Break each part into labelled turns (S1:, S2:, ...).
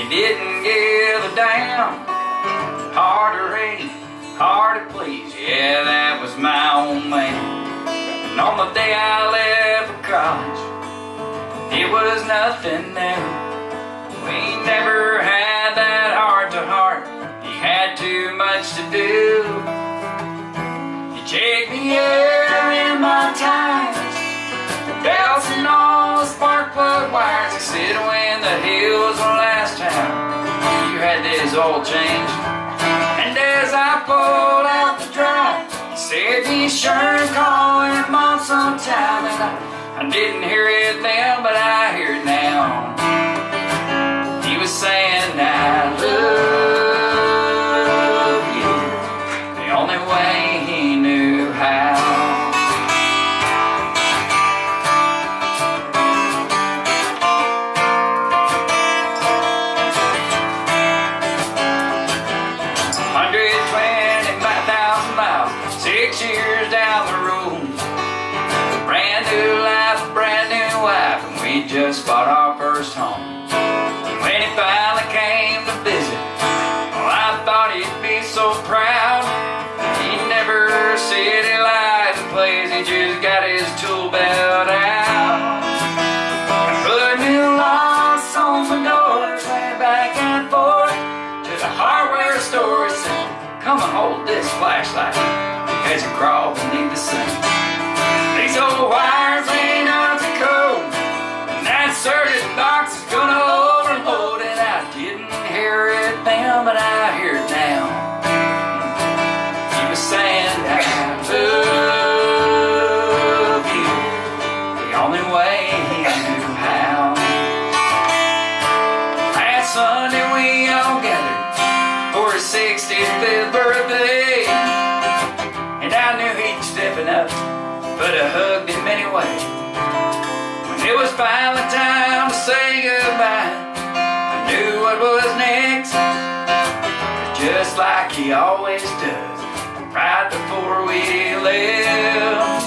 S1: He didn't give a damn. Hard to rate, hard to please. Yeah, that was my old man. And on the day I left for college, it was nothing new. We never had that heart-to-heart. He had too much to do. He checked the air in my tires, the belts and all the spark plug wires. He said, when the hell was the last time you had this oil change? And as I pulled out the drive, he said, be sure to call your mom sometime. And I didn't hear it then, but I hear it now. He was saying, I love you, the only way he knew how. Years down the road, brand new life, brand new wife, and we just bought our first home. And when he finally came to visit, well, I thought he'd be so proud. He never said he liked the place, he just got his tool belt out and put new locks on the doors, ran back and forth to the hardware store. He said, come and hold this flashlight as you crawl beneath the sink. These old wires ain't up to code, and that circuit box is gonna overload. And I didn't hear it then, but I hear it now. He was saying, I love you, the only way he knew how. Last Sunday we all gathered for his 65th birthday, and I knew he'd stepping up, but I hugged him anyway. When it was finally time to say goodbye, I knew what was next, just like he always does, right before we left.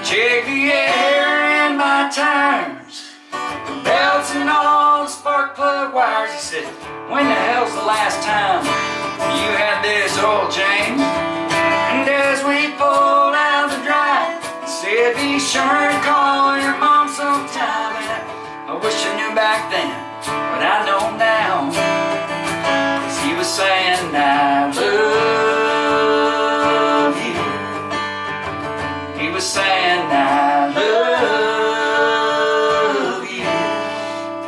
S1: Check the air in my tires, the belts and all the spark plug wires. He said, when the hell's the last time you had this oil change? And as we pulled out the drive, he said, be sure to call your mom sometime. And I wish I knew back then, but I know now, 'cause he was saying, I love you. He was saying, I love you,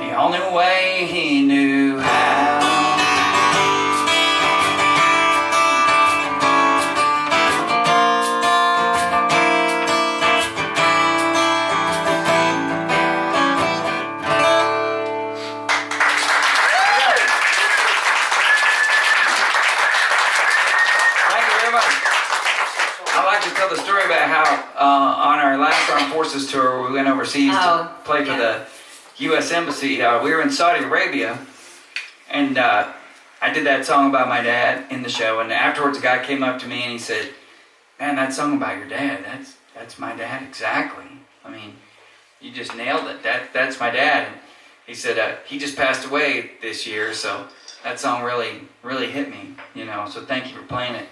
S1: the only way he knew how. The story about how on our last Armed Forces tour we went overseas to play for the U.S. Embassy. We were in Saudi Arabia, and I did that song about my dad in the show, and afterwards a guy came up to me and he said, man, that song about your dad, that's my dad exactly. I mean, you just nailed it. That's my dad. And he said he just passed away this year, so that song really hit me, you know, so thank you for playing it.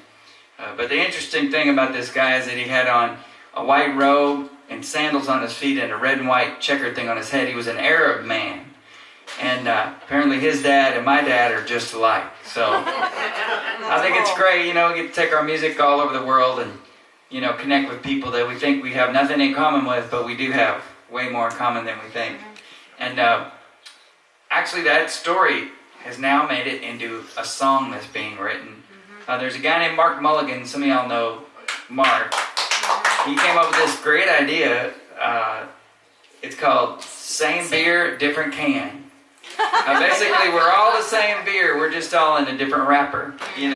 S1: But the interesting thing about this guy is that he had on a white robe and sandals on his feet and a red and white checkered thing on his head. He was an Arab man. And apparently his dad and my dad are just alike. So I think it's great, you know, we get to take our music all over the world and, you know, connect with people that we think we have nothing in common with, but we do have way more in common than we think. And actually that story has now made it into a song that's being written. There's a guy named Mark Mulligan, some of y'all know Mark. He came up with this great idea. It's called Same Beer, Different Can. Basically, we're all the same beer, we're just all in a different wrapper. You know?